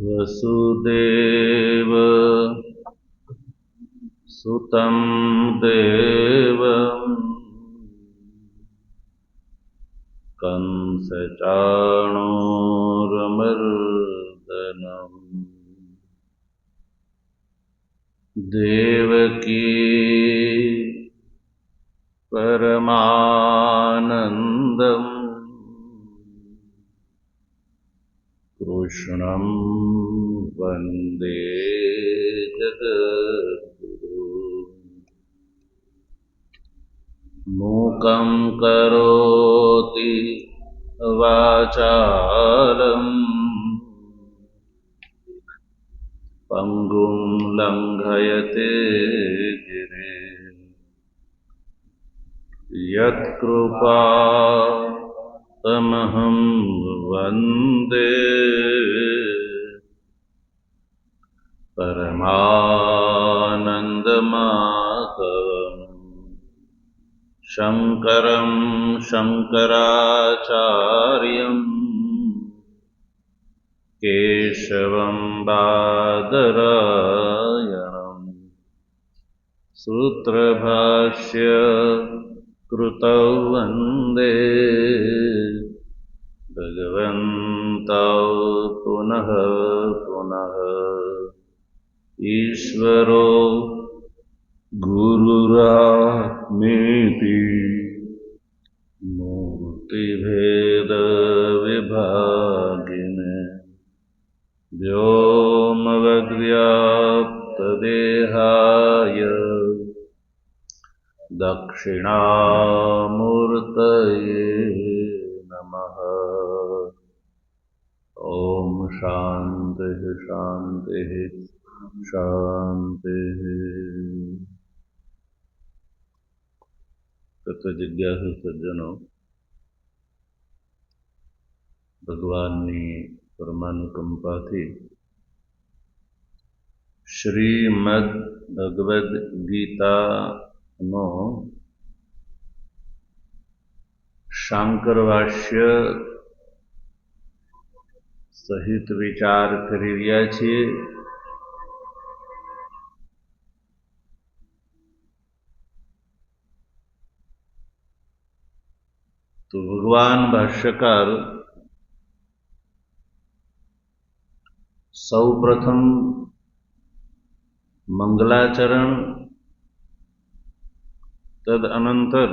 वसुदेव सुतं देवं कंसचाणूरमर्दनम् देवकी परमानन्दम् कृष्णं वन्दे जगद्गुरुम् मूकं करोति वाचालम् पङ्गुं लङ्घयते गिरिं यत्कृपातमहं वन्दे परमानन्दमाधवम् शङ्करं शङ्कराचार्यम् केशवं बादरायणम् सूत्रभाष्य कृतौ वन्दे भगवन्तौ पुनः पुनः ईश्वरो गुरुरात्मेति मूर्तिभेदविभागिने व्योमवद्व्याप्तदेहाय दक्षिणामूर्तये नमः। ॐ शान्तिः शान्तिः शान्तिः। तत्वजिज्ञासु सज्जनों, ભગવાનની પરમાનુકંપાથી શ્રીમદ ભગવદ્ ગીતાનો શાંકરભાષ્ય સહિત વિચાર કરી રહ્યા છીએ. તો ભગવાન ભાષ્યકાર સૌ પ્રથમ મંગલાચરણ તદઅનંતર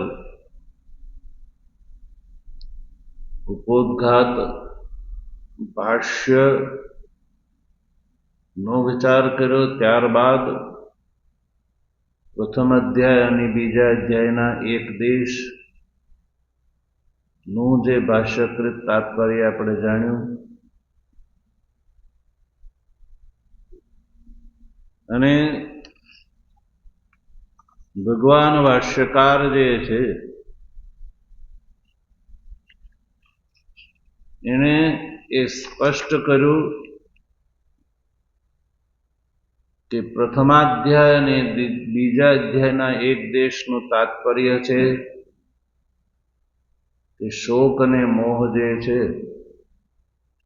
ઉपोद्घात ભાષ્ય નો વિચાર કર્યો. ત્યારબાદ પ્રથમ અધ્યાય અને બીજા અધ્યાયના એક દેશ નું જે ભાષ્યકૃત તાત્પર્ય આપણે જાણ્યું અને ભગવાન ભાષ્યકાર જે છે એને એ સ્પષ્ટ કર્યું કે પ્રથમાધ્યાય અને બીજા અધ્યાયના એક દેશનું તાત્પર્ય છે કે શોક અને મોહ જે છે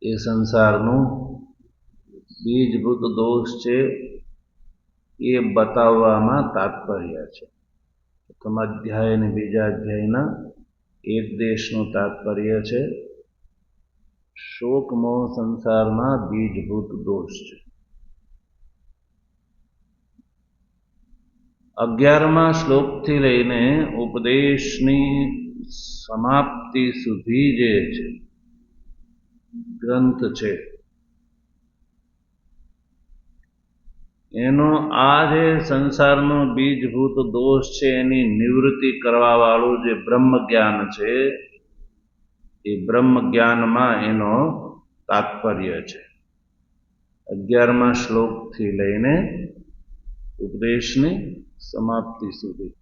એ સંસારનું બીજભૂત દોષ છે એ બતાવવામાં તાત્પર્ય છે. પ્રથમ અધ્યાય અને બીજા અધ્યાયના એક દેશનું તાત્પર્ય છે શોક મોહ સંસારમાં બીજભૂત દોષ છે. 11મા શ્લોકથી લઈને ઉપદેશની સમાપ્તિ સુધી જે છે ગ્રંથ છે એનો આ જે સંસારનો બીજભૂત દોષ છે એની નિવૃત્તિ કરવા વાળું જે બ્રહ્મ જ્ઞાન છે એ બ્રહ્મ જ્ઞાનમાં એનો તાત્પર્ય છે. 11મા શ્લોકથી લઈને ઉપદેશની સમાપ્તિ સુધી.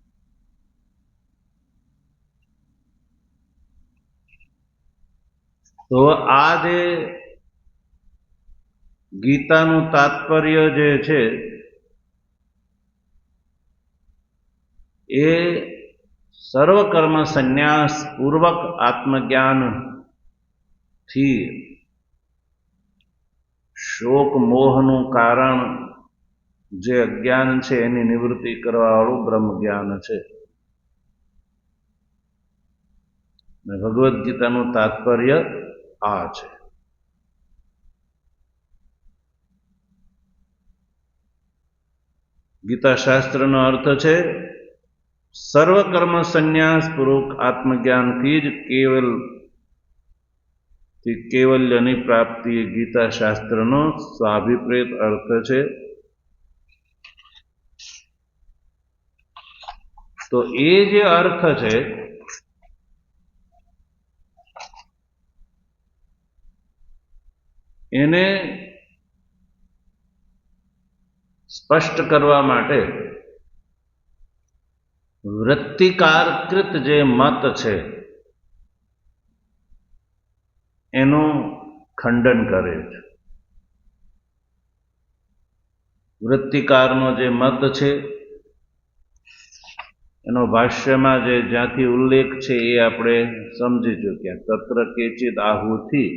તો આ જે ગીતાનું તાત્પર્ય જે છે એ સર્વકર્મ સંન્યાસ પૂર્વક આત્મજ્ઞાનથી શોક મોહનું કારણ જે અજ્ઞાન છે એની નિવૃત્તિ કરવાવાળું બ્રહ્મ જ્ઞાન છે. ભગવદ્ ગીતાનું તાત્પર્ય આ છે. ગીતા શાસ્ત્રનો અર્થ છે સર્વકર્મ સંન્યાસ પૂર્વક આત્મજ્ઞાનથી જ કૈવલ્યની પ્રાપ્તિ. ગીતા શાસ્ત્રનો સ્વાભિપ્રેત અર્થ છે. તો એ જે અર્થ છે એને સ્પષ્ટ કરવા માટે વૃત્તિકારકૃત જે મત છે એનું ખંડન કરે છે. વૃત્તિકારનો જે મત છે એનો ભાષ્યમાં જે જ્યાંથી ઉલ્લેખ છે એ આપણે સમજી ચૂક્યા. તત્ર કેચિદ આહુથી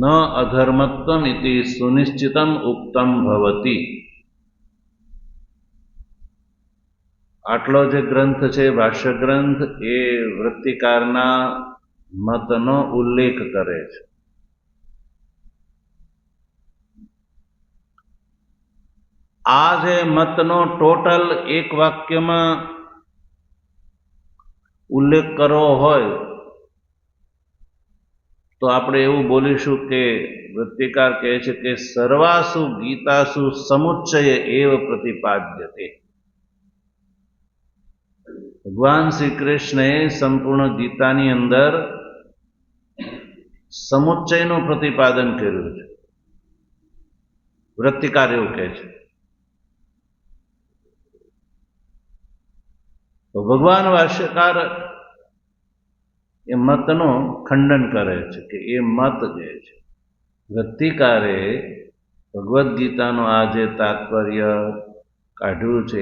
ન અધર્મત્વમ ઇતિ સુનિશ્ચિતમ ઉક્તમ ભવતી. આટલો જે ગ્રંથ છે ભાષ્ય ગ્રંથ એ વૃત્તિકારના મતનો ઉલ્લેખ કરે છે. આ જે મતનો ટોટલ એક વાક્યમાં ઉલ્લેખ કરવો હોય તો આપણે એવું બોલીશું કે વૃત્તિકાર કહે છે કે સર્વાસુ ગીતાસુ સમુચ્ચય એવ પ્રતિપાદ્યતે. ભગવાન શ્રી કૃષ્ણએ સંપૂર્ણ ગીતાની અંદર સમુચ્ચયનું પ્રતિપાદન કર્યું છે. વૃત્તિકાર એવું કહે છે. તો ભગવાન ભાષ્યકાર એ મતનું ખંડન કરે છે કે એ મત જે છે વૃત્તિકારે ભગવદ્ ગીતાનું આ જે તાત્પર્ય કાઢ્યું છે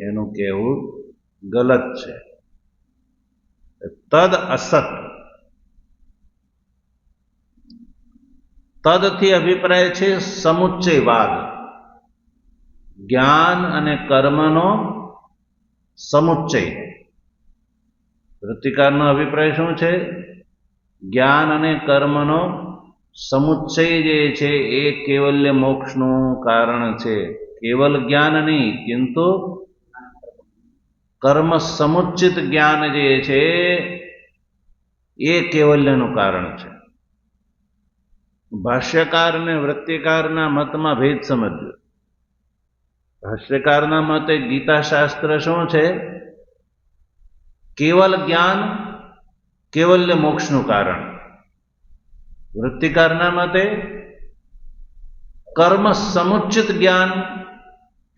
એનું કહેવું ગલત છે. તદ અસત. તદથી અભિપ્રાય છે સમુચ્ચયવાદ. જ્ઞાન અને કર્મનો સમુચ્ચય. વૃત્તિકારનો અભિપ્રાય શું છે? જ્ઞાન અને કર્મનો સમુચ્ચય જે છે એ કૈવલ્ય મોક્ષનું કારણ છે. કેવલ જ્ઞાન નહીં, કિંતુ કર્મ સમુચ્ચિત જ્ઞાન જે છે એ કૈવલ્યનું કારણ છે. ભાષ્યકાર અને વૃત્તિકારના મતમાં ભેદ સમજ્યો. ભાષ્યકારના મતે ગીતા શાસ્ત્ર શું છે? કેવલ જ્ઞાન કૈવલ્ય મોક્ષનું કારણ. વૃત્તિકારના મતે કર્મ સમુચ્ચિત જ્ઞાન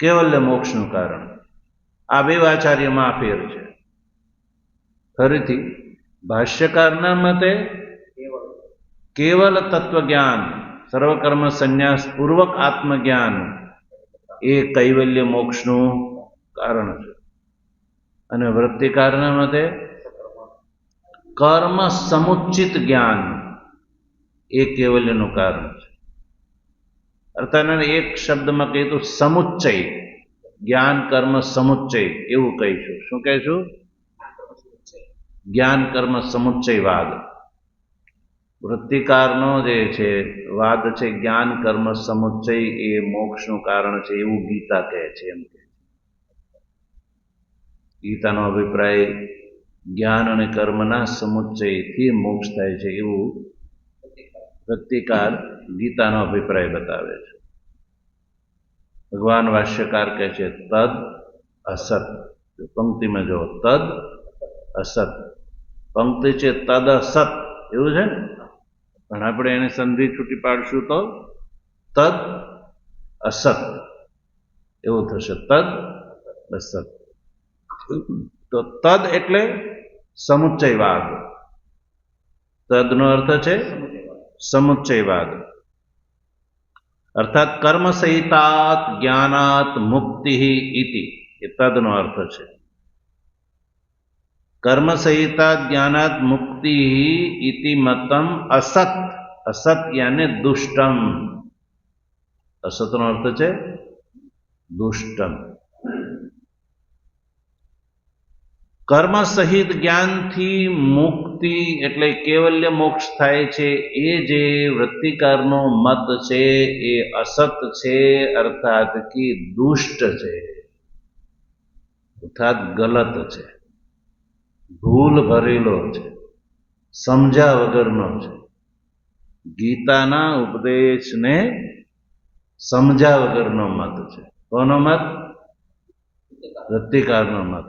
કૈવલ્ય મોક્ષનું કારણ. આ બે આચાર્યમાં ફેર છે. ફરીથી ભાષ્યકારના મતે કેવલ તત્વજ્ઞાન સર્વકર્મ સંન્યાસ પૂર્વક આત્મજ્ઞાન એ કૈવલ્ય મોક્ષનું કારણ છે. અને વૃત્તિકારના મતે કર્મ સમુચ્ચિત જ્ઞાન એ કૈવલ્યનું કારણ છે. અર્થાત એક શબ્દમાં કહીએ તો સમુચ્ચય, જ્ઞાન કર્મ સમુચ્ચય એવું કહીશું. શું કહીશું? જ્ઞાન કર્મ સમુચ્ચયવાદ. વૃત્તિકારનો જે છે વાદ છે જ્ઞાન કર્મ સમુચ્ચય એ મોક્ષનું કારણ છે એવું ગીતા કહે છે. એમ કે ગીતાનો અભિપ્રાય જ્ઞાન અને કર્મના સમુચ્ચયથી મોક્ષ થાય છે એવું વૃત્તિકાર ગીતાનો અભિપ્રાય બતાવે છે. ભગવાન ભાષ્યકાર કહે છે તદ અસત. પંક્તિમાં જો તદ અસત પંક્તિ છે તદ અસત એવું છે ને, પણ આપણે એને સંધિ છૂટી પાડશું તો તદ અસત એવું થશે. તદ અસત. તો તદ એટલે સમુચ્ચયવાદ. તદનો અર્થ છે સમુચ્ચયવાદ. અર્થાત કર્મ સહિતાત જ્ઞાનાત મુક્તિ ઇતિ એ તદનો અર્થ છે. કર્મ સંહિતા જ્ઞાનાત મુક્તિ ઇતિ મતમ અસત. અસત યાને દુષ્ટમ. અસતનો અર્થ છે દુષ્ટમ. કર્મ સહિત જ્ઞાનથી મુક્તિ એટલે કૈવલ્ય મોક્ષ થાય છે એ જે વૃત્તિકારનો મત છે એ અસત છે, અર્થાત કે દુષ્ટ છે, અર્થાત ગલત છે, ભૂલ ભરેલો છે, સમજ્યા વગરનો છે. ગીતાના ઉપદેશને સમજ્યા વગરનો મત છે. કોનો મત? વૃત્તિકારનો મત.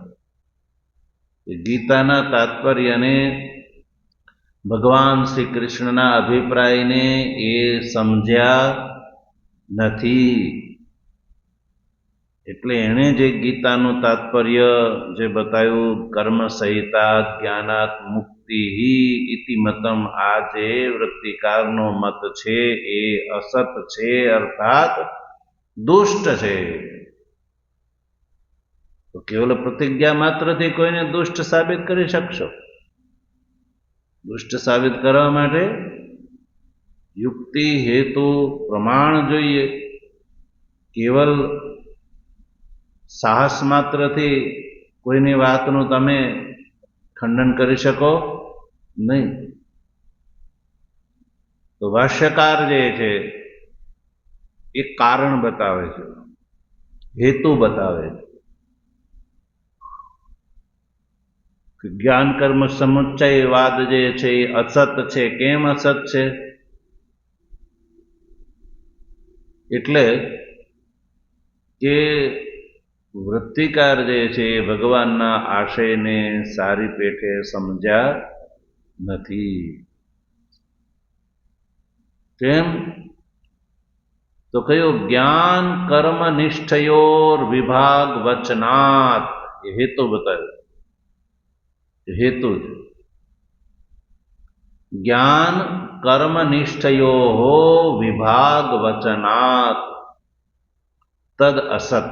ગીતાના તાત્પર્યને, ભગવાન શ્રી કૃષ્ણના અભિપ્રાયને એ સમજ્યા નથી. એટલે એણે જે ગીતાનું તાત્પર્ય જે બતાવ્યું, કર્મ સંહિતા જ્ઞાનાત મુક્તિ ઇતિ મતમ, આ જે વૃત્તિકારનો મત છે એ અસત છે, અર્થાત દુષ્ટ છે. તો કેવલ પ્રતિજ્ઞા માત્રથી કોઈને દુષ્ટ સાબિત કરી શકશો? દુષ્ટ સાબિત કરવા માટે યુક્તિ, હેતુ, પ્રમાણ જોઈએ. કેવલ સાહસ માત્રથી કોઈની વાતનું તમે ખંડન કરી શકો નહીં. તો ભાષ્યકાર જે છે એ કારણ બતાવે છે, હેતુ બતાવે છે. જ્ઞાન કર્મ સમુચ્ચયવાદ જે છે એ અસત છે. કેમ અસત છે? એટલે કે વૃત્તિકાર જે છે એ ભગવાનના આશયને સારી પેઠે સમજ્યા નથી. કેમ? તો કયો? જ્ઞાન કર્મ નિષ્ઠયોર વિભાગ વચનાત. એ હેતુ બતાવ્યો. હેતુ છે જ્ઞાન કર્મ નિષ્ઠયો વિભાગ વચનાત તદ અસત.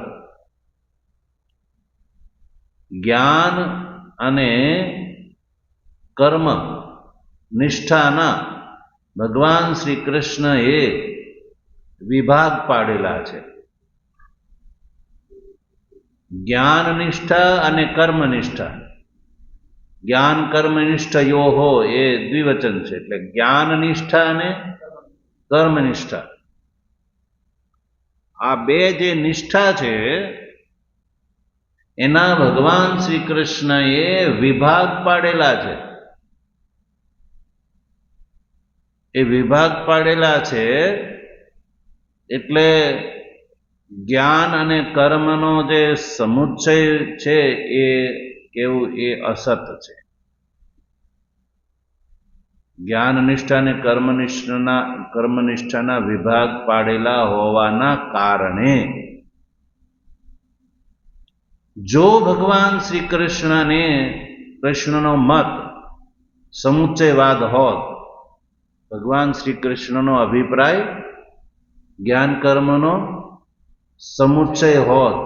જ્ઞાન અને કર્મ નિષ્ઠાના ભગવાન શ્રી કૃષ્ણએ વિભાગ પાડેલા છે. જ્ઞાન નિષ્ઠા અને કર્મ નિષ્ઠા. જ્ઞાન કર્મ નિષ્ઠયોહો એ દ્વિવચન છે, એટલે જ્ઞાન નિષ્ઠા અને કર્મ નિષ્ઠા. આ બે જે નિષ્ઠા છે એના ભગવાન શ્રી કૃષ્ણએ વિભાગ પાડેલા છે. એ વિભાગ પાડેલા છે એટલે જ્ઞાન અને કર્મનો જે સમુચ્ચય છે એ કેવું? એ અસત છે. જ્ઞાન નિષ્ઠા અને કર્મનિષ્ઠાના વિભાગ પાડેલા હોવાના કારણે જો ભગવાન શ્રી કૃષ્ણનો મત સમુચ્ચયવાદ હોત, ભગવાન શ્રી કૃષ્ણનો અભિપ્રાય જ્ઞાન કર્મનો સમુચ્ચય હોત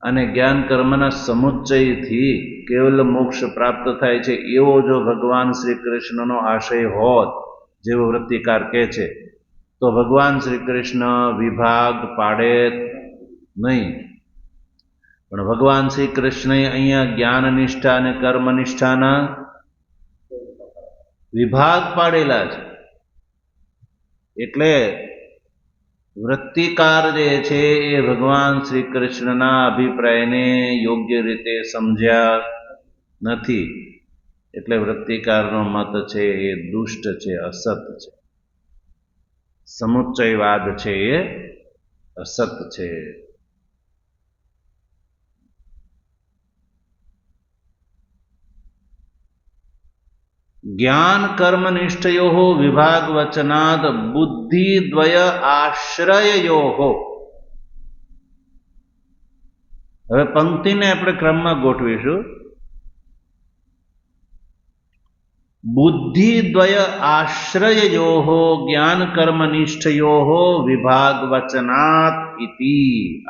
અને જ્ઞાન કર્મના સમુચ્ચયથી કેવલ મોક્ષ પ્રાપ્ત થાય છે એવો જો ભગવાન શ્રી કૃષ્ણનો આશય હોત, જેવો વૃત્તિકાર કહે છે, તો ભગવાન શ્રી કૃષ્ણ વિભાગ પાડે નહીં. પણ ભગવાન શ્રી કૃષ્ણએ અહીંયા જ્ઞાન નિષ્ઠા અને કર્મ નિષ્ઠાના વિભાગ પાડેલા છે. એટલે વૃત્તિકાર જે છે એ ભગવાન શ્રી કૃષ્ણના અભિપ્રાયને યોગ્ય રીતે સમજ્યા નથી. એટલે વૃત્તિકારનો મત છે એ દુષ્ટ છે, અસત છે. સમુચ્ચયવાદ છે એ અસત છે. જ્ઞાન કર્મ નિષ્ઠયો વિભાગ વચનાદ બુદ્ધિ દ્વય આશ્રયયો. હવે પંક્તિને આપણે ક્રમમાં ગોઠવીશું. बुद्धिद्वय आश्रययोः ज्ञान कर्मनिष्ठयोः विभाग वचनात् इति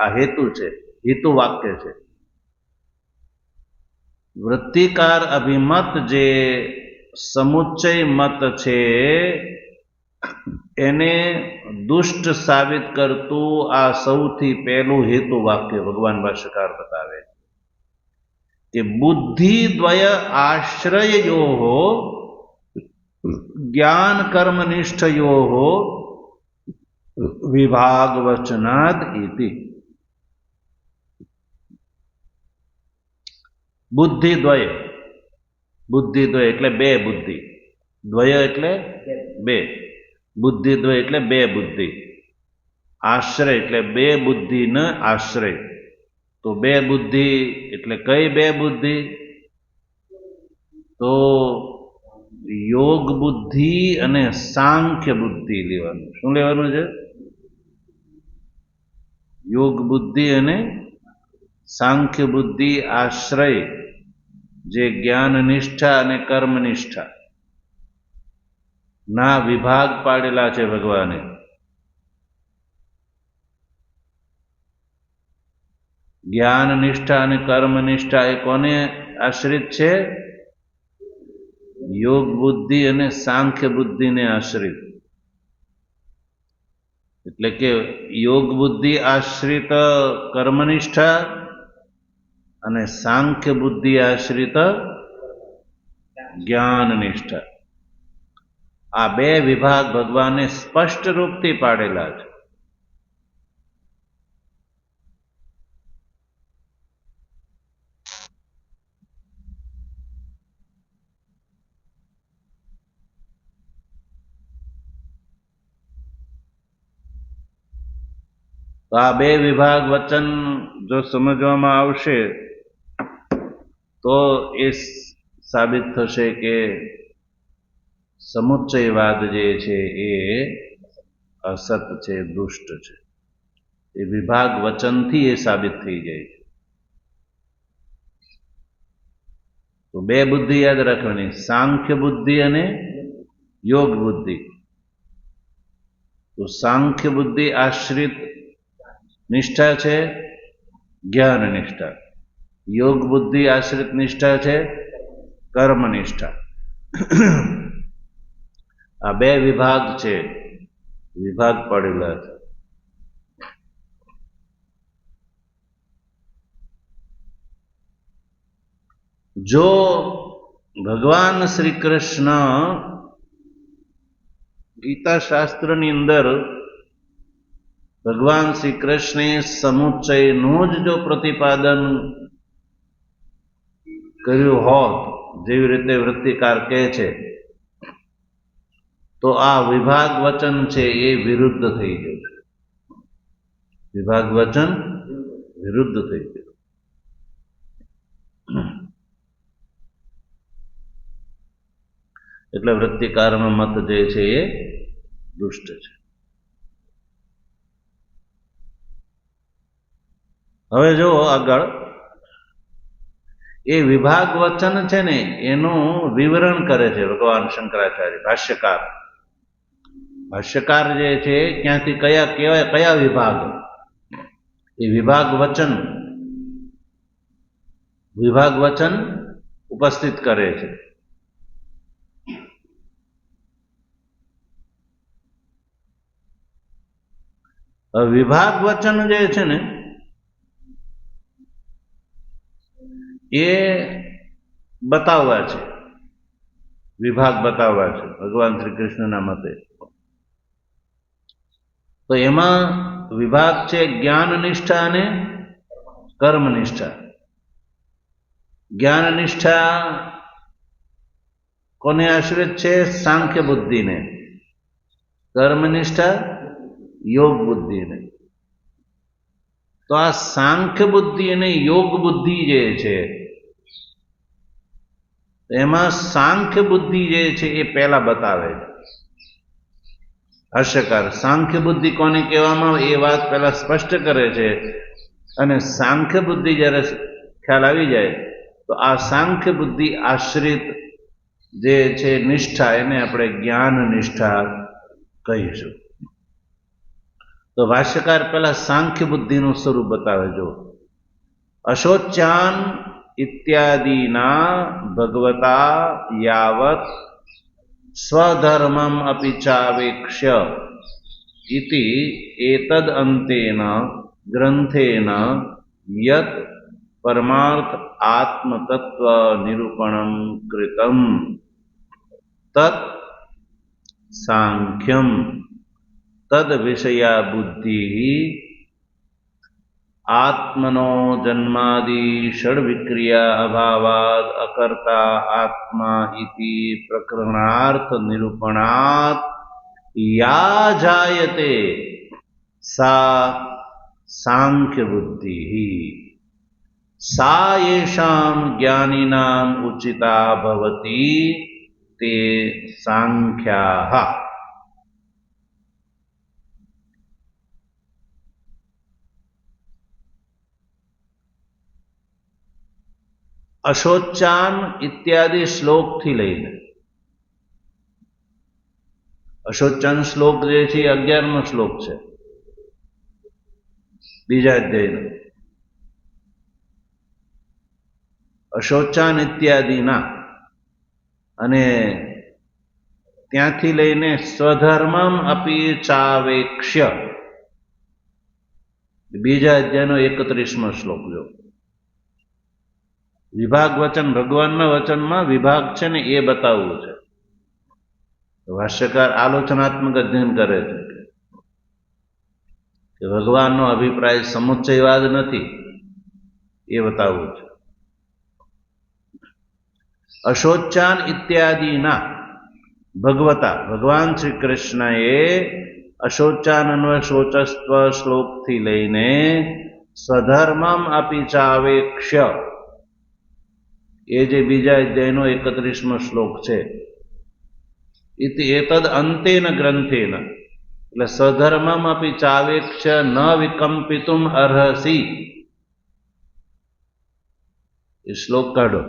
आ हेतु छे, हेतु वाक्य छे। वृत्तिकार अभिमत जे समुच्चय मत छे एने दुष्ट साबित करतु आ सौथी पहलू हेतु वाक्य भगवान भाष्यकार बतावे कि बुद्धिद्वय आश्रययोः ज्ञान कर्मनिष्ठयोः विभाग वचनाद इति। बुद्धिद्वय, बुद्धिद्वय એટલે બે બુદ્ધિ, દ્વય એટલે બે, બુદ્ધિદ્વય એટલે બે બુદ્ધિ, આશ્રય એટલે બે બુદ્ધિને આશ્રય। તો બે બુદ્ધિ એટલે કઈ બે બુદ્ધિ? તો યોગ બુદ્ધિ અને સાંખ્ય બુદ્ધિ લેવાનું। શું લેવાનું છે? યોગ બુદ્ધિ અને સાંખ્ય બુદ્ધિ આશ્રય જે જ્ઞાન નિષ્ઠા અને કર્મ નિષ્ઠા ના વિભાગ પાડેલા છે ભગવાને। જ્ઞાન નિષ્ઠા અને કર્મ નિષ્ઠા એ કોને આશ્રિત છે? યોગ બુદ્ધિ અને સાંખ્ય બુદ્ધિને આશ્રિત। એટલે કે યોગ બુદ્ધિ આશ્રિત કર્મનિષ્ઠા અને સાંખ્ય બુદ્ધિ આશ્રિત જ્ઞાન નિષ્ઠા। આ બે વિભાગ ભગવાને સ્પષ્ટ રૂપથી પાડેલા છે। તો આ બે વિભાગ વચન જો સમજવામાં આવશે તો એ સાબિત થશે કે સમુચ્ચયવાદ જે છે એ અસત છે, દુષ્ટ છે। એ વિભાગ વચનથી એ સાબિત થઈ જાય છે। તો બે બુદ્ધિ યાદ રાખવાની, સાંખ્ય બુદ્ધિ અને યોગ બુદ્ધિ। તો સાંખ્ય બુદ્ધિ આશ્રિત નિષ્ઠા છે જ્ઞાન નિષ્ઠા, યોગ બુદ્ધિ આશ્રિત નિષ્ઠા છે કર્મ નિષ્ઠા। આ બે વિભાગ છે, વિભાગ પડેલા છે। જો ભગવાન શ્રી કૃષ્ણ ગીતા શાસ્ત્રની અંદર ભગવાન શ્રી કૃષ્ણે સમુચ્ચયનું જ જો પ્રતિપાદન કર્યું હોત, જેવી રીતે વૃત્તિકાર કહે છે, તો આ વિભાગ વચન છે એ વિરુદ્ધ થઈ ગયું છે। વિભાગ વચન વિરુદ્ધ થઈ ગયું। એટલે વૃત્તિકારનો મત જે છે એ દુષ્ટ છે। હવે જો આગળ એ વિભાગ વચન છે ને એનું વિવરણ કરે છે ભગવાન શંકરાચાર્ય ભાષ્યકાર। ભાષ્યકાર જે છે ક્યાંથી કયા વિભાગ, એ વિભાગ વચન ઉપસ્થિત કરે છે। વિભાગ વચન જે છે ને એ બતાવવા છે, વિભાગ બતાવવા છે ભગવાન શ્રી કૃષ્ણના મતે। તો એમાં વિભાગ છે જ્ઞાન નિષ્ઠા અને કર્મ નિષ્ઠા। જ્ઞાન નિષ્ઠા કોને આશ્રિત છે? સાંખ્ય બુદ્ધિને। કર્મ નિષ્ઠા યોગ બુદ્ધિને। તો આ સાંખ્ય બુદ્ધિ અને યોગ બુદ્ધિ જે છે એમાં સાંખ્ય બુદ્ધિ જે છે એ પહેલા બતાવે છે ભાષ્યકાર। સાંખ્ય બુદ્ધિ કોને કહેવામાં આવે એ વાત પહેલા સ્પષ્ટ કરે છે, અને સાંખ્ય બુદ્ધિ જ્યારે ખ્યાલ આવી જાય તો આ સાંખ્ય બુદ્ધિ આશ્રિત જે છે નિષ્ઠા, એને આપણે જ્ઞાન નિષ્ઠા કહીશું. તો ભાષ્યકાર પહેલા સાંખ્ય બુદ્ધિનું સ્વરૂપ બતાવે. જો અશોચાન ઇત્યાદિના ભગવતા યાવત સ્વધર્મમ અપી ચાવેક્ષ્ય ઇતિ એતદ અંતેન ગ્રંથેન યત પરમાર્થ આત્મતત્વ નિરૂપણમ કૃતમ તત સાંખ્યમ તદ વિષયા બુદ્ધિ આત્મનો જન્માદિ ષડ્વિક્રિયા અભાવાદ અકર્તા આત્મા ઇતિ પ્રકરણાર્થ નિરૂપણાત યા જાયતે સા સાંખ્ય બુદ્ધિ સા યેષાં જ્ઞાનિનાં ઉચિતા ભવતી તે સાંખ્યાઃ. અશોચાન ઇત્યાદિ શ્લોકથી લઈને, અશોચાન શ્લોક જે છે 11મો શ્લોક છે બીજા અધ્યાયનો. અશોચાન ઇત્યાદિના અને ત્યાંથી લઈને સ્વધર્મમ અપી ચાવેક્ષ્ય બીજા અધ્યાયનો 31મો શ્લોક. જો વિભાગ વચન, ભગવાનના વચનમાં વિભાગ છે ને એ બતાવવું છે. ભાષ્યકાર આલોચનાત્મક અધ્યયન કરે છે કે ભગવાનનો અભિપ્રાય સમુચ્ચયવાદ નથી, એ બતાવવું છે. અશોચાન ઇત્યાદિના ભગવતા, ભગવાન શ્રી કૃષ્ણએ અશોચાન શોચસ્વ શ્લોકથી લઈને સ્વધર્મમ અપી ચાવેક્ષ્ય એ જે બીજા અધ્યાયનો 31મો શ્લોક છે, એતદ અંતેન ગ્રંથેન, એટલે સ્વધર્મમ અપી ચાવેક્ષ્ય ન વિકંપિતુમ અર્હસી, એ શ્લોક કાઢો.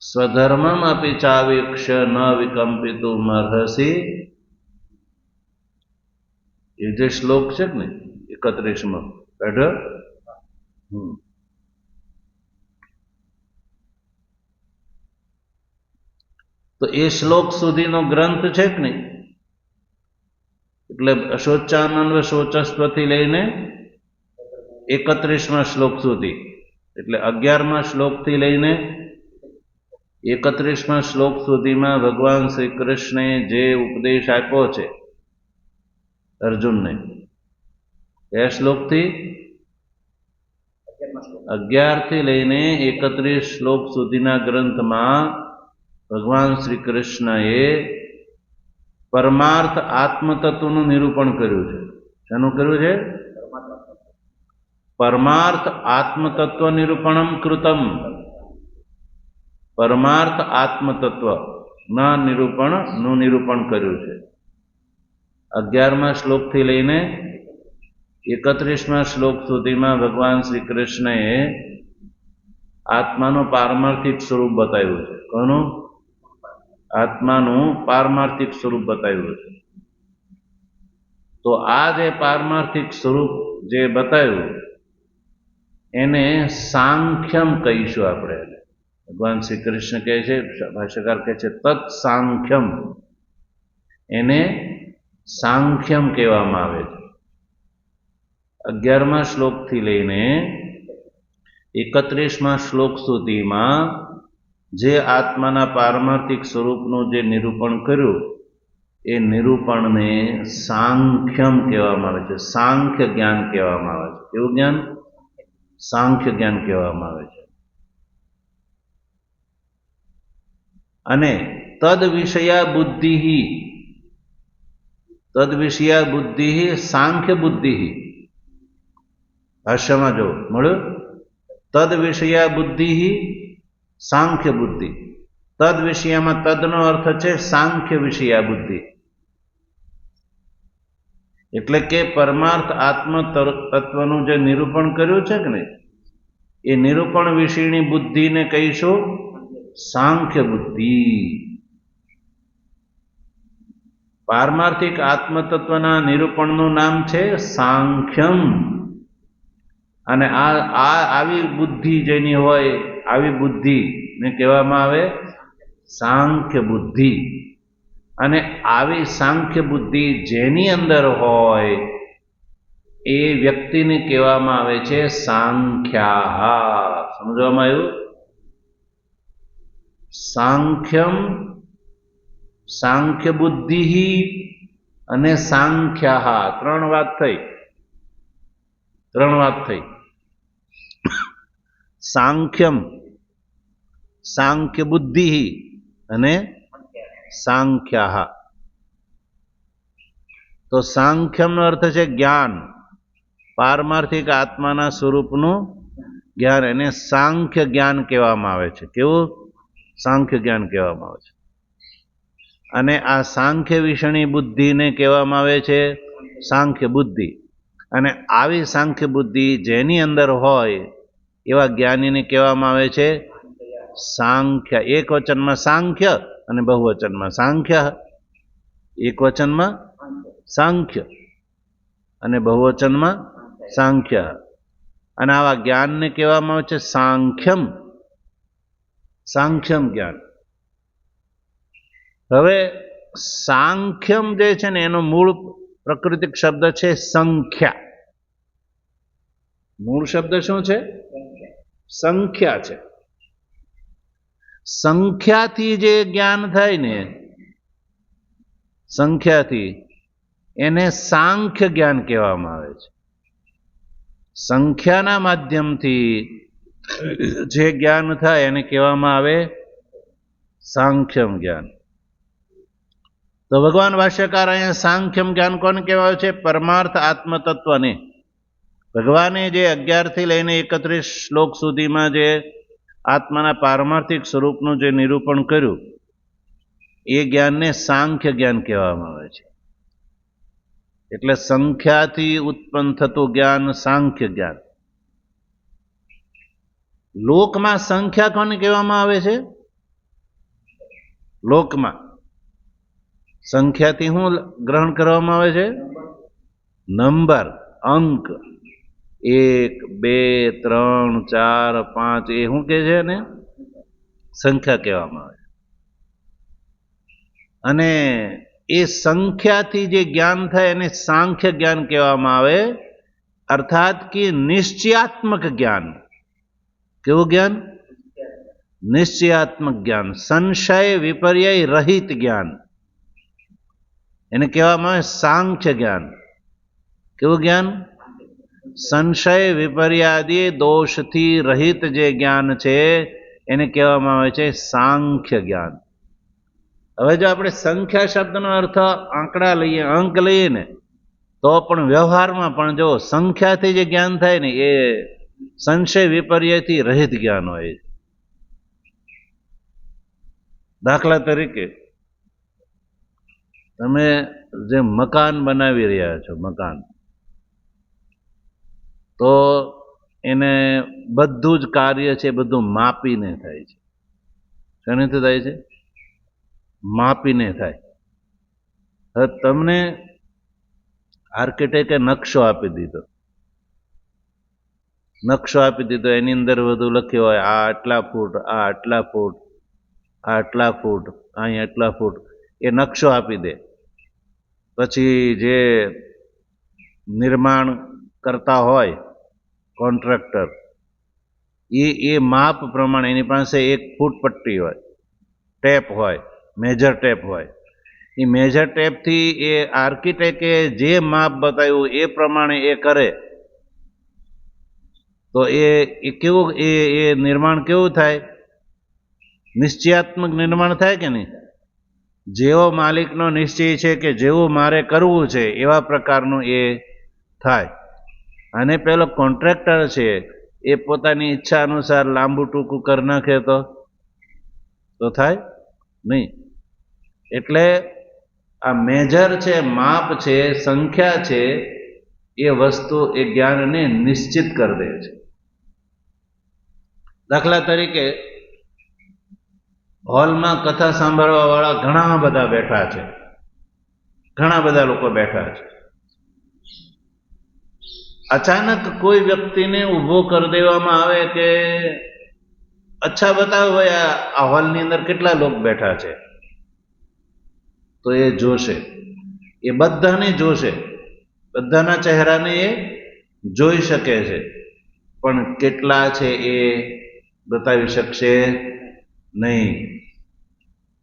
સ્વધર્મમ અપી ચાવેક્ષ્ય ન વિકંપિતુમ અર્હસી, એ જે શ્લોક છે ને 31મો કાઢો. તો એ શ્લોક સુધીનો ગ્રંથ છે કે નહીં, એટલે અશોચાનંદ શોચસ્વથી લઈને 31મા શ્લોક સુધી, એટલે 11મા શ્લોકથી લઈને 31મા શ્લોક સુધીમાં ભગવાન શ્રી કૃષ્ણે જે ઉપદેશ આપ્યો છે અર્જુનને, એ શ્લોકથી 11 થી લઈને 31 શ્લોક સુધીના ગ્રંથમાં ભગવાન શ્રી કૃષ્ણએ પરમાર્થ આત્મતત્વનું નિરૂપણ કર્યું છે. શાનું કર્યું છે? પરમાર્થ આત્મતત્વ નિરૂપણમ કૃતમ. પરમાર્થ આત્મતત્વ ના નિરૂપણનું નિરૂપણ કર્યું છે. 11મા શ્લોકથી લઈને 31મા શ્લોક સુધીમાં ભગવાન શ્રી કૃષ્ણએ આત્માનું પારમાર્થિક સ્વરૂપ બતાવ્યું છે. કોનું? આત્માનું પારમાર્થિક સ્વરૂપ બતાવ્યું છે. તો આ જે પારમાર્થિક સ્વરૂપ જે બતાવ્યું એને સાંખ્યમ કહીશું આપણે. ભગવાન શ્રી કૃષ્ણ કહે છે, ભાષ્યકાર કહે છે તત્ સાંખ્યમ, એને સાંખ્યમ કહેવામાં આવે છે. 11મા શ્લોકથી લઈને 31મા શ્લોક સુધીમાં જે આત્માના પારમાર્થિક સ્વરૂપનું જે નિરૂપણ કર્યું એ નિરૂપણને સાંખ્યમ કહેવામાં આવે છે. સાંખ્ય જ્ઞાન કહેવામાં આવે છે. કેવું જ્ઞાન? સાંખ્ય જ્ઞાન કહેવામાં આવે છે. અને તદ વિષયા બુદ્ધિ, તદ વિષયા બુદ્ધિ સાંખ્ય બુદ્ધિ. ભાષ્યમાં જો મળ્યું, તદ વિષયા બુદ્ધિ સાંખ્ય બુદ્ધિ. તદ વિષયમાં તદનો અર્થ છે સાંખ્ય વિષયા બુદ્ધિ. એટલે કે પરમાર્થ આત્મ તત્વનું જે નિરૂપણ કર્યું છે કે નહીં, એ નિરૂપણ વિષયની બુદ્ધિને કહીશું સાંખ્ય બુદ્ધિ. પારમાર્થિક આત્મતત્વના નિરૂપણનું નામ છે સાંખ્યમ. અને આવી બુદ્ધિ જેની હોય, આવી બુદ્ધિ ને કહેવામાં આવે સાંખ્ય બુદ્ધિ. અને આવી સાંખ્ય બુદ્ધિ જેની અંદર હોય એ વ્યક્તિને કહેવામાં આવે છે સાંખ્યાહ. સમજવામાં આવ્યું? સાંખ્યમ, સાંખ્ય બુદ્ધિ અને સાંખ્યાહ. ત્રણ વાત થઈ. સાંખ્યમ, સાંખ્ય બુદ્ધિ અને સાંખ્યાહ. તો સાંખ્યમનો અર્થ છે જ્ઞાન, પારમાર્થિક આત્માના સ્વરૂપનું જ્ઞાન. એને સાંખ્ય જ્ઞાન કહેવામાં આવે છે. કેવું? સાંખ્ય જ્ઞાન કહેવામાં આવે છે. અને આ સાંખ્ય વિષયની બુદ્ધિને કહેવામાં આવે છે સાંખ્ય બુદ્ધિ. અને આવી સાંખ્ય બુદ્ધિ જેની અંદર હોય એવા જ્ઞાનીને કહેવામાં આવે છે સાંખ્ય. એક વચનમાં સાંખ્ય અને બહુવચનમાં સાંખ્ય. એક વચનમાં સાંખ્ય અને બહુવચનમાં સાંખ્ય. અને આવા જ્ઞાનને કહેવામાં આવે છે સાંખ્યમ, સાંખ્યમ જ્ઞાન. હવે સાંખ્યમ જે છે ને એનો મૂળ પ્રાકૃતિક શબ્દ છે સંખ્યા. મૂળ શબ્દ શું છે? સંખ્યા છે. સંખ્યાથી જે જ્ઞાન થાય ને, સંખ્યાથી, એને સાંખ્ય જ્ઞાન કહેવામાં આવે છે. સંખ્યાના માધ્યમથી જે જ્ઞાન થાય એને કહેવામાં આવે સાંખ્યમ જ્ઞાન. તો ભગવાન ભાષ્યકાર અહીંયા સાંખ્યમ જ્ઞાન કોને કહેવાય છે? પરમાર્થ આત્મતત્વને. ભગવાને જે 11 થી લઈને 31 શ્લોક સુધીમાં જે આત્માના પારમાર્થિક સ્વરૂપનું જે નિરૂપણ કર્યું એ જ્ઞાનને સાંખ્ય જ્ઞાન કહેવામાં આવે છે. એટલે સંખ્યાથી ઉત્પન્ન થતું જ્ઞાન સાંખ્ય જ્ઞાન. લોકમાં સંખ્યા કોને કહેવામાં આવે છે? લોકમાં સંખ્યાથી શું ગ્રહણ કરવામાં આવે છે? નંબર, અંક. 1, 2, 3, 4, 5 એ શું કહે છે ને? સંખ્યા કહેવામાં આવે. અને એ સંખ્યાથી જે જ્ઞાન થાય એને સાંખ્ય જ્ઞાન કહેવામાં આવે. અર્થાત કે નિશ્ચયાત્મક જ્ઞાન. કેવું જ્ઞાન? નિશ્ચયાત્મક જ્ઞાન, સંશય વિપર્ય રહિત જ્ઞાન. એને કહેવામાં આવે સાંખ્ય જ્ઞાન. કેવું જ્ઞાન? સંશય વિપર્યાદિ દોષથી રહિત જે જ્ઞાન છે એને કહેવામાં આવે છે સાંખ્ય જ્ઞાન. હવે જો આપણે સંખ્યા શબ્દનો અર્થ આંકડા લઈએ, અંક લઈએ ને, તો પણ વ્યવહારમાં પણ જો સંખ્યાથી જે જ્ઞાન થાય ને એ સંશય વિપર્યથી રહિત જ્ઞાન હોય. દાખલા તરીકે તમે જે મકાન બનાવી રહ્યા છો, મકાન, તો એને બધું જ કાર્ય છે બધું માપીને થાય છે. શેનાથી થાય છે? માપીને થાય. હવે તમને આર્કિટેક્ટે નકશો આપી દીધો, એની અંદર બધું લખ્યું હોય, આ આટલા ફૂટ, આ આટલા ફૂટ, આ આટલા ફૂટ, અહીં આટલા ફૂટ. એ નકશો આપી દે. પછી જે નિર્માણ કરતા હોય કોન્ટ્રાક્ટર, એ માપ પ્રમાણે એની પાસે 1 ફૂટ પટ્ટી હોય, ટેપ હોય, મેજર ટેપ હોય. એ મેજર ટેપથી એ આર્કિટેક્ટે જે માપ બતાવ્યું એ પ્રમાણે એ કરે તો એ કેવું, એ નિર્માણ કેવું થાય? નિશ્ચયાત્મક નિર્માણ થાય કે નહીં? જેવો માલિકનો નિશ્ચય છે કે જેવું મારે કરવું છે એવા પ્રકારનું એ થાય. અને પેલો કોન્ટ્રાક્ટર છે એ પોતાની ઈચ્છા અનુસાર લાંબુ ટૂંકું કરી નાખે તો થાય નહીં. એટલે આ મેજર છે, માપ છે, સંખ્યા છે, એ વસ્તુ એ જ્ઞાનને નિશ્ચિત કરી દે છે. દાખલા તરીકે હોલમાં કથા સાંભળવા વાળા ઘણા બધા બેઠા છે, ઘણા બધા લોકો બેઠા છે. અચાનક કોઈ વ્યક્તિને ઊભો કરી દેવામાં આવે કે અચ્છા બતાવો ભાઈ આ હોલની અંદર કેટલા લોકો બેઠા છે, તો એ જોશે, એ બધાને જોશે, બધાના ચહેરાને એ જોઈ શકે છે, પણ કેટલા છે એ બતાવી શકશે નહીં.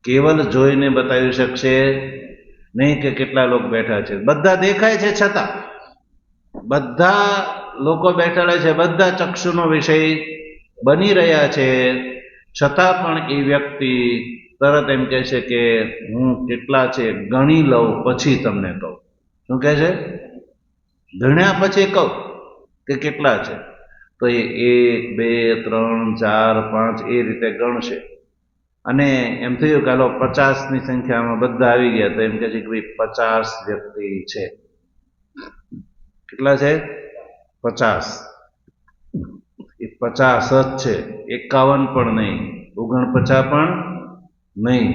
કેવલ જોઈને બતાવી શકશે નહીં કે કેટલા લોકો બેઠા છે. બધા દેખાય છે છતાં, બધા લોકો બેઠેલા છે, બધા ચક્ષુનો વિષય બની રહ્યા છે, છતાં પણ એ વ્યક્તિ તરત એમ કહે છે કે હું કેટલા છે ગણી લઉં પછી તમને કહું. શું કહે છે? ગણ્યા પછી કહું કે કેટલા છે. તો એ 1 2 3 4 5 એ રીતે ગણશે, અને એમ થયું કે હાલો 50ની સંખ્યામાં બધા આવી ગયા, તો એમ કહે છે કે ભાઈ 50 વ્યક્તિ છે. કેટલા છે? 50. એ 50 જ છે, 51 પણ નહીં, 49 પણ નહીં.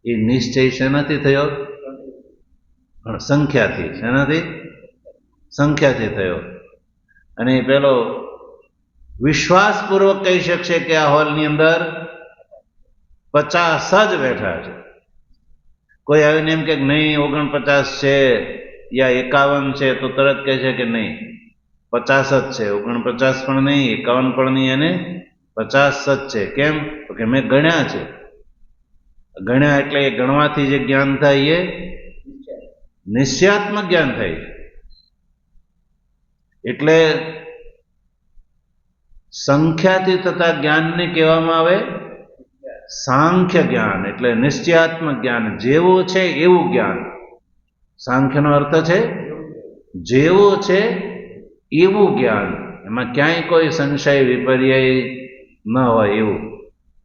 એ નિશ્ચય શેનાથી થયો? સંખ્યાથી. શેનાથી? સંખ્યાથી થયો. અને પેલો વિશ્વાસપૂર્વક કહી શકશે કે આ હોલની અંદર 50 જ બેઠા છે. કોઈ આવીને એમ કે નહીં 49 છે યા 51 છે, તો તરત કહે છે કે નહીં 50 જ છે, 49 પણ નહીં, 51 પણ નહીં, અને 50 જ છે. કેમ? તો કે મેં ગણ્યા છે. ગણ્યા એટલે એ ગણવાથી જે જ્ઞાન થાય એ નિશ્ચયાત્મક જ્ઞાન થાય છે. એટલે સંખ્યાથી થતા જ્ઞાનને કહેવામાં આવે સાંખ્ય જ્ઞાન, એટલે નિશ્ચયાત્મક જ્ઞાન, જેવું છે એવું જ્ઞાન. સાંખ્યનો અર્થ છે જેવું છે એવું જ્ઞાન, એમાં ક્યાંય કોઈ સંશય વિપર્યય ન હોય એવું,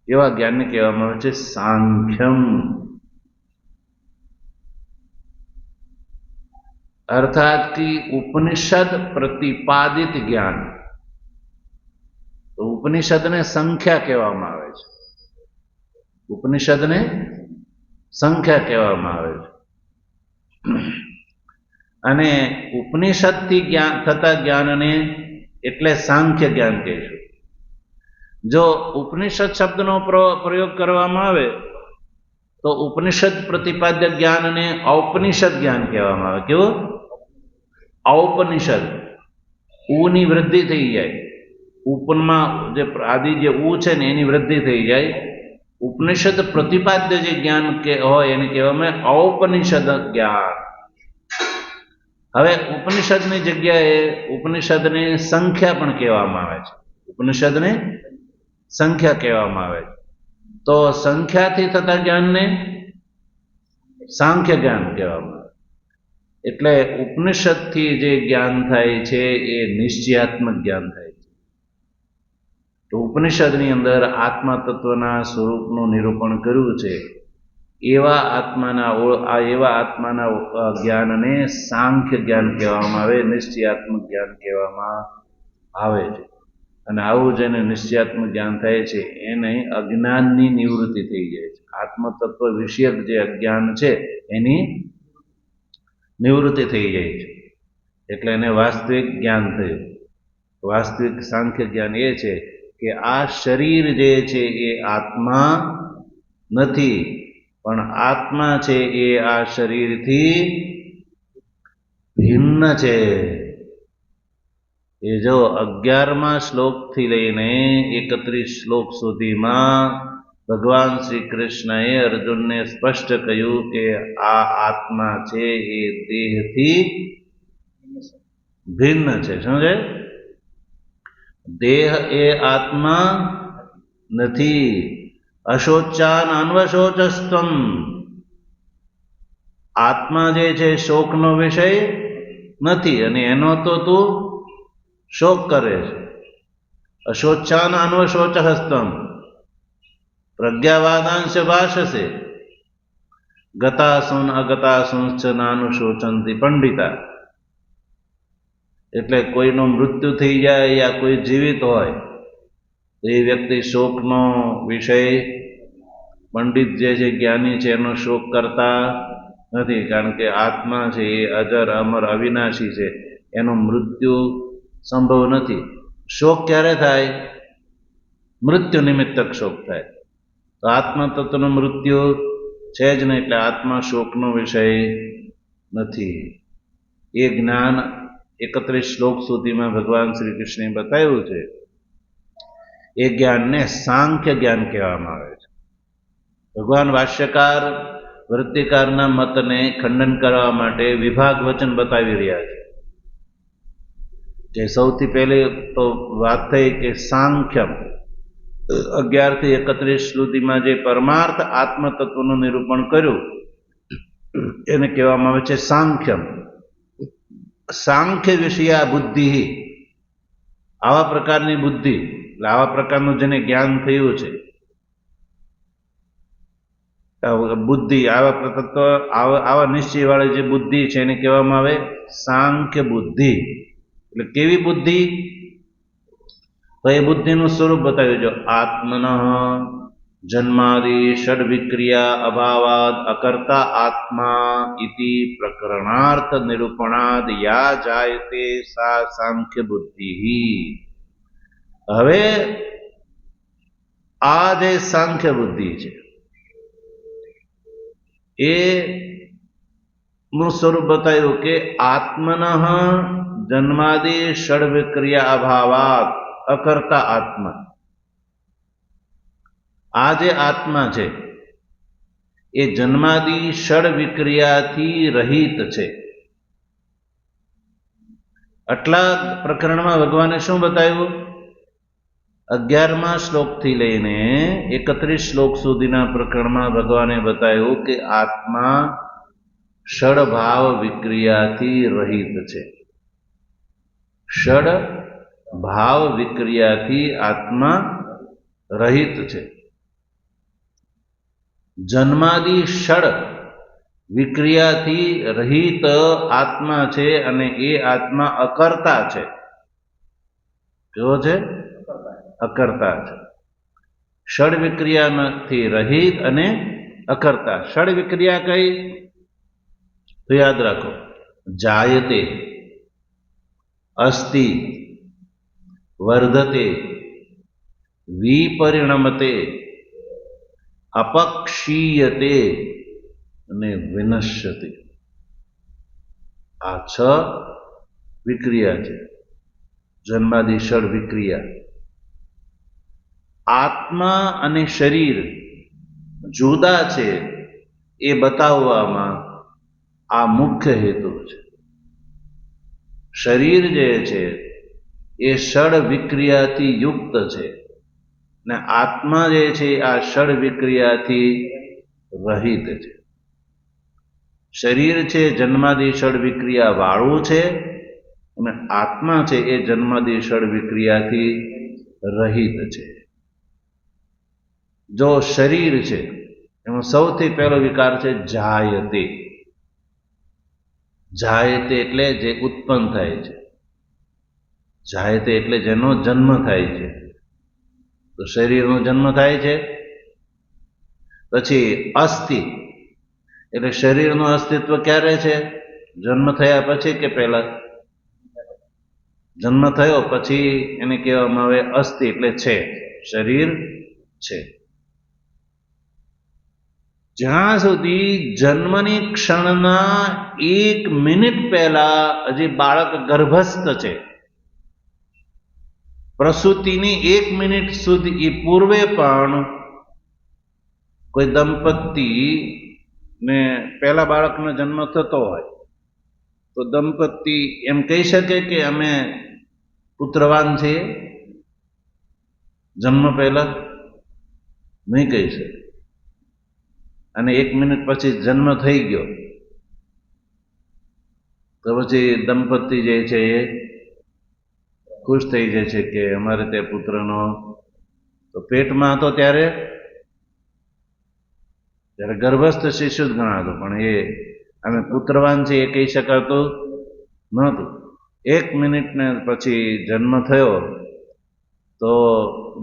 એવા જ્ઞાનને કહેવામાં આવે છે સાંખ્યમ. अर्थात कि उपनिषद प्रतिपादित ज्ञान. तो उपनिषद ने संख्या कहेवामां आवे छे, उपनिषद ने संख्या कहेवामां आवे छे. અને ઉપનિષદથી જ્ઞાન થતા જ્ઞાનને એટલે સાંખ્ય જ્ઞાન કહીશું. જો ઉપનિષદ શબ્દનો પ્રયોગ કરવામાં આવે તો ઉપનિષદ પ્રતિપાદ્ય જ્ઞાનને ઔપનિષદ જ્ઞાન કહેવામાં આવે. કેવું? ઔપનિષદ. ઉની વૃદ્ધિ થઈ જાય, ઉપનમાં જે આદિ જે ઉ છે ને એની વૃદ્ધિ થઈ જાય. ઉપનિષદ પ્રતિપાદ્ય જે જ્ઞાન કે હોય એને કહેવામાં ઔપનિષદ જ્ઞાન. હવે ઉપનિષદની જગ્યાએ ઉપનિષદને સંખ્યા પણ કહેવામાં આવે છે, ઉપનિષદને સંખ્યા કહેવામાં આવે છે. તો સંખ્યાથી થતા જ્ઞાનને સાંખ્ય જ્ઞાન કહેવામાં આવે. એટલે ઉપનિષદથી જે જ્ઞાન થાય છે એ નિશ્ચયાત્મક જ્ઞાન થાય છે. તો ઉપનિષદની અંદર આત્મા તત્વના સ્વરૂપનું નિરૂપણ કર્યું છે. એવા આત્માના જ્ઞાનને સાંખ્ય જ્ઞાન કહેવામાં આવે, નિશ્ચયાત્મક જ્ઞાન કહેવામાં આવે છે. અને આવું જેને નિશ્ચયાત્મક જ્ઞાન થાય છે એને અજ્ઞાનની નિવૃત્તિ થઈ જાય છે. આત્મતત્વ વિષયક જે અજ્ઞાન છે એની નિવૃત્તિ થઈ જાય છે, એટલે એને વાસ્તવિક જ્ઞાન થયું. વાસ્તવિક સાંખ્ય જ્ઞાન એ છે કે આ શરીર જે છે એ આત્મા નથી, પણ આત્મા છે એ આ શરીરથી ભિન્ન છે. એ જો 11મા શ્લોકથી લઈને 31 શ્લોક સુધીમાં ભગવાન શ્રી કૃષ્ણએ અર્જુનને સ્પષ્ટ કહ્યું કે આ આત્મા છે એ દેહથી ભિન્ન છે. શું છે? દેહ એ આત્મા નથી. અશોચાન અન્વશોચસ્ત્વમ. આત્મા જે છે શોકનો વિષય નથી, અને એનો તો તું શોક કરે છે. અશોચાન અન્વશોચસ્ત્વમ પ્રજ્ઞાવાદાંશ ભાષસે ગતાસુન અગતાસુંશ્ચ નાનુશોચંતિ પંડિતા. એટલે કોઈનું મૃત્યુ થઈ જાય યા કોઈ જીવિત હોય તો એ વ્યક્તિ શોકનો વિષય, પંડિત જે છે, જ્ઞાની છે, એનો શોક કરતા નથી, કારણ કે આત્મા છે એ અજર અમર અવિનાશી છે, એનું મૃત્યુ સંભવ નથી. શોક ક્યારે થાય? મૃત્યુ નિમિત્તક શોક થાય. તો આત્મા તત્વનું મૃત્યુ છે જ નહીં, એટલે આત્મા શોકનો વિષય નથી. એ જ્ઞાન 31 શ્લોક સુધીમાં ભગવાન શ્રી કૃષ્ણે બતાવ્યું છે. એ જ્ઞાનને સાંખ્ય જ્ઞાન કહેવામાં આવે છે. ભગવાન ભાષ્યકાર વૃત્તિકારના મતને ખંડન કરવા માટે વિભાગ વચન બતાવી રહ્યા છે. કે સૌથી પહેલી તો વાત થઈ કે સાંખ્યમ 11 થી 31 સુધીમાં જે પરમાર્થ આત્મ તત્વનું નિરૂપણ કર્યું એને કહેવામાં આવે છે સાંખ્યમ. સાંખ્ય વિષયા બુદ્ધિ, આવા પ્રકારની બુદ્ધિ, એટલે આવા પ્રકારનું જેને જ્ઞાન થયું છે, બુદ્ધિ, આવા નિશ્ચય વાળી જે બુદ્ધિ છે એને કહેવામાં આવે સાંખ્ય બુદ્ધિ. એટલે કેવી બુદ્ધિ? તો એ બુદ્ધિનું સ્વરૂપ બતાવ્યું. જો આત્મન જન્માદિ ષડ વિક્રિયા અભાવાદ અકર્તા આત્મા ઇતિ પ્રકરણાર્થ નિરૂપણાદ યા જાયતે સા સાંખ્ય બુદ્ધિ. હવે આ જે સાંખ્ય બુદ્ધિ છે એ નું સ્વરૂપ બતાવ્યું કે આત્મન જન્માદિ ષડ વિક્રિયા અભાવાત અકર્તા આત્મા. આ જે આત્મા છે એ જન્માદિ ષડ વિક્રિયાથી રહિત છે. આટલા પ્રકરણમાં ભગવાને શું બતાવ્યું? 11મા શ્લોકથી લઈને 31 શ્લોક સુધીના પ્રકરણમાં ભગવાને બતાવ્યું કે આત્મા ષડ ભાવ વિક્રિયાથી રહિત છે. ષડ ભાવ વિક્રિયાથી આત્મા રહિત છે. જન્માદિ ષડ વિક્રિયાથી રહિત આત્મા છે અને એ આત્મા અકર્તા છે. કેવો છે? અકર્તા છે. ષડ વિક્રિયાથી રહિત અને અકર્તા. ષડ વિક્રિયા કઈ? તો યાદ રાખો, જાયતે, અસ્તિ, વર્ધતે, વિપરિણમતે, અપક્ષીયતે અને વિનશ્યતે. આ 6 વિક્રિયા છે, જન્માદિ ષડ વિક્રિયા. આત્મા અને શરીર જુદા છે એ બતાવવામાં આ મુખ્ય હેતુ છે. શરીર જે છે એ ષડ વિક્રિયાથી યુક્ત છે ને આત્મા જે છે આ ષડ વિક્રિયાથી રહિત છે. શરીર છે જન્માદિ ષડ વિક્રિયા વાળું છે અને આત્મા છે એ જન્માદિ ષડ વિક્રિયાથી રહિત છે. જો શરીર છે એમાં સૌથી પહેલો વિકાર છે જાયતે. જાયતે એટલે જે ઉત્પન્ન થાય છે. જાયતે એટલે જેનો જન્મ થાય છે. તો શરીરનો જન્મ થાય છે. પછી અસ્થિ એટલે શરીરનું અસ્તિત્વ ક્યારે છે? જન્મ થયા પછી કે પહેલા? જન્મ થયો પછી એને કહેવામાં આવે અસ્થિ, એટલે છે, શરીર છે. જ્યાં સુધી જન્મની ક્ષણના 1 મિનિટ પહેલા હજી બાળક ગર્ભસ્થ છે, પ્રસૂતિની 1 મિનિટ સુધી એ પૂર્વે પણ કોઈ દંપતી ને પહેલા બાળકનો જન્મ થતો હોય તો દંપતી એમ કહી શકે કે અમે પુત્રવાન છીએ? જન્મ પહેલા નહીં કહી શકે. અને 1 મિનિટ પછી જન્મ થઈ ગયો તો પછી દંપતી જે છે એ ખુશ થઈ જાય છે કે અમારે તે પુત્રનો, તો પેટમાં હતો ત્યારે ગર્ભસ્થ શિશુ જ ગણાતો, પણ એ અમે પુત્રવાન છે એ કહી શકાતું નહોતું. 1 મિનિટ ને પછી જન્મ થયો તો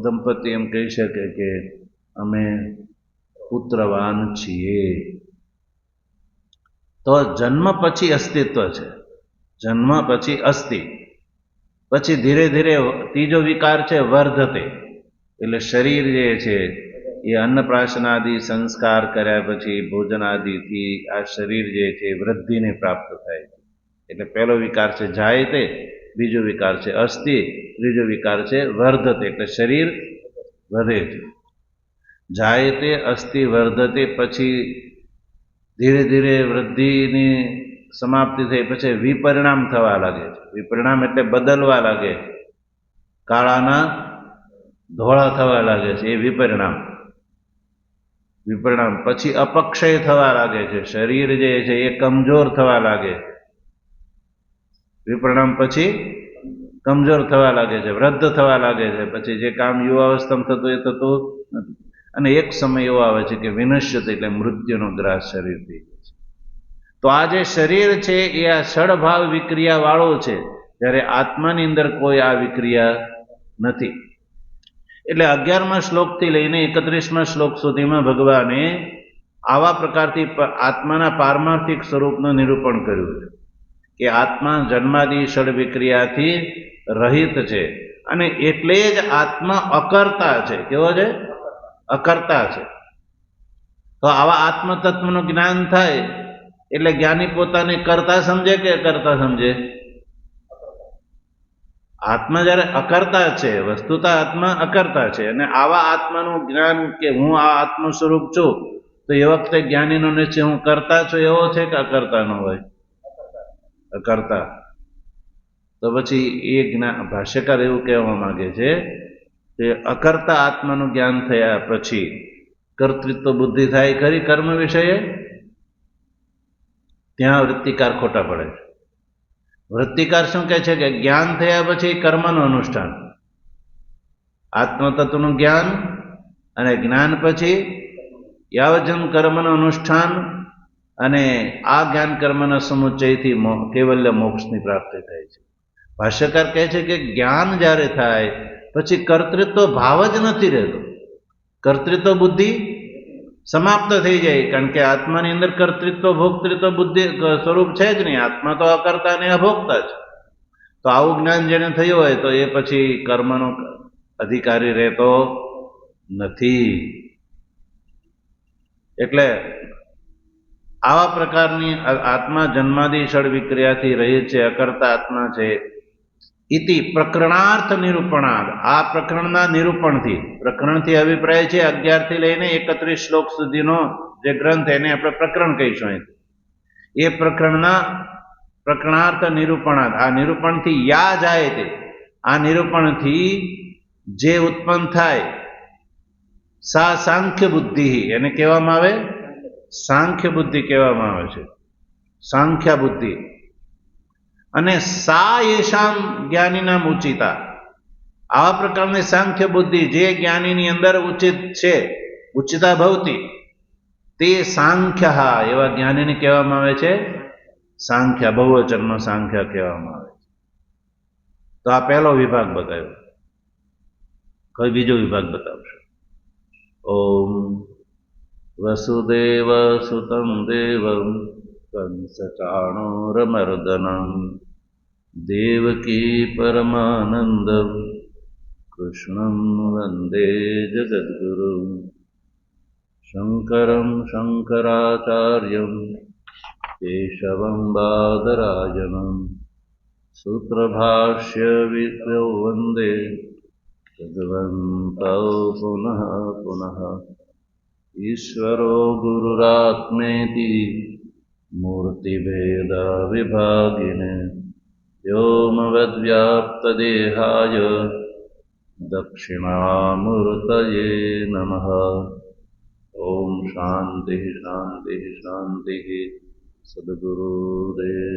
દંપતી એમ કહી શકે કે અમે પુત્રવાન છીએ. તો જન્મ પછી અસ્તિત્વ છે, જન્મ પછી અસ્થિ, પછી ધીરે ધીરે ત્રીજો વિકાર છે વર્ધતે, એટલે શરીર જે છે એ અન્નપ્રાશનાદિ સંસ્કાર કર્યા પછી ભોજન આદિથી આ શરીર જે છે વૃદ્ધિને પ્રાપ્ત થાય છે. એટલે પહેલો વિકાર છે જાયતે, બીજો વિકાર છે અસ્થિ, ત્રીજો વિકાર છે વર્ધતે, એટલે શરીર વધે છે. જાયતે અસ્થિ વર્ધતે, પછી ધીરે ધીરે વૃદ્ધિની સમાપ્તિ થઈ પછી વિપરિણામ થવા લાગે છે. વિપરિણામ એટલે બદલવા લાગે છે, કાળાના ધોળા થવા લાગે છે, એ વિપરિણામ. વિપરિણામ પછી અપક્ષય થવા લાગે છે, શરીર જે છે એ કમજોર થવા લાગે છે. વિપરિણામ પછી કમજોર થવા લાગે છે, વૃદ્ધ થવા લાગે છે, પછી જે કામ યુવાવસ્થામાં થતું એ થતું નથી. અને એક સમય એવો આવે છે કે વિનશ્યત, એટલે મૃત્યુનો ગ્રાસ શરીર થઈ જાય છે. તો આ જે શરીર છે એ આ ષડભાવ વિક્રિયા વાળો છે, જ્યારે આત્માની અંદર કોઈ આ વિક્રિયા નથી. એટલે 11મા શ્લોકથી લઈને 31મા શ્લોક સુધીમાં ભગવાને આવા પ્રકારથી આત્માના પારમાર્થિક સ્વરૂપનું નિરૂપણ કર્યું છે કે આત્મા જન્માદિ ષડ વિક્રિયાથી રહિત છે, અને એટલે જ આત્મા અકર્તા છે. કેવો છે? અકર્તા છે. તો આવા આત્મ તત્વનું જ્ઞાન થાય એટલે જ્ઞાની પોતાને કર્તા સમજે કે અકર્તા સમજે? આત્મા જયારે અકર્તા છે, વસ્તુતા આત્મા અકર્તા છે, અને આવા આત્માનું જ્ઞાન કે હું આ આત્મ સ્વરૂપ છું, તો એ વખતે જ્ઞાનીનો નિશ્ચય હું કરતા છું એવો છે કે અકર્તા નો હોય? અકર્તા. તો પછી એ જ્ઞાન, ભાષ્યકાર એવું કહેવા માંગે છે કે અકર્તા આત્માનું જ્ઞાન થયા પછી કર્તૃત્વ બુદ્ધિ થાય ખરી કર્મ વિષયે? ત્યાં વૃત્તિકાર ખોટા પડે છે. વૃત્તિકાર શું કહે છે કે જ્ઞાન થયા પછી કર્મનું અનુષ્ઠાન, આત્મતત્વનું જ્ઞાન અને જ્ઞાન પછી યાવજન કર્મનું અનુષ્ઠાન, અને આ જ્ઞાન કર્મના સમુચ્ચયથી કૈવલ્ય મોક્ષની પ્રાપ્તિ થાય છે. ભાષ્યકાર કહે છે કે જ્ઞાન જ્યારે થાય પછી કર્તૃત્વ ભાવ જ નથી રહેતો, કર્તૃત્વ બુદ્ધિ સમાપ્ત થઈ જાય, કારણ કે આત્માની અંદર કર્તૃત્વ ભોક્તૃત્વ બુદ્ધિ સ્વરૂપ છે જ નહીં. આત્મા તો અકર્તા અને અભોક્તા છે. તો આવું જ્ઞાન જેને થયું હોય તો એ પછી કર્મનો અધિકારી રહેતો નથી. એટલે આવા પ્રકારની આત્મા જન્માદિ ષડ વિક્રિયાથી રહી છે, અકર્તા આત્મા છે. ઇતિ પ્રકરણાર્થ નિરૂપણાદ, આ પ્રકરણના નિરૂપણથી, પ્રકરણથી અભિપ્રાય છે 11 થી લઈને 31 શ્લોક સુધીનો જે ગ્રંથ એને આપણે પ્રકરણ કહીશું. એ પ્રકરણના પ્રકરણાર્થ નિરૂપણાદ, આ નિરૂપણથી યા જાય તે, આ નિરૂપણથી જે ઉત્પન્ન થાય સા સાંખ્ય બુદ્ધિ, એને કહેવામાં આવે સાંખ્ય બુદ્ધિ કહેવામાં આવે છે, સાંખ્યા બુદ્ધિ. અને સા યેષામ જ્ઞાનીનામ ઉચિતા, આવા પ્રકારની સાંખ્ય બુદ્ધિ જે જ્ઞાનીની અંદર ઉચિત છે, ઉચિતા ભવતી, તે સાંખ્ય, એવા જ્ઞાનીને કહેવામાં આવે છે સાંખ્ય, બહુવચનમાં સાંખ્ય કહેવામાં આવે છે. તો આ પહેલો વિભાગ બતાવ્યો. કોઈ બીજો વિભાગ બતાવશે? ઓમ વસુદેવ સુતં દેવં કંસચાણૂરમર્દનમ દેવકી પરમાનંદમ કૃષ્ણં વંદે જગદ્ગુરું શંકરં શંકરાચાર્યં કેશવં બાદરાયણં સૂત્રભાષ્ય વિદ્યો વંદે ભગવन्तૌ પુનઃ પુનઃ. ઈશ્વરો ગુરુરાત્મેતિ મૂર્તિભેદ વિભાગિને વ્યોમવદ્વ્યાપ્તદેહાય દક્ષિણામૂર્તયે નમઃ. ઓમ શાંતિ શાંતિ શાંતિ. સદગુરુદેવ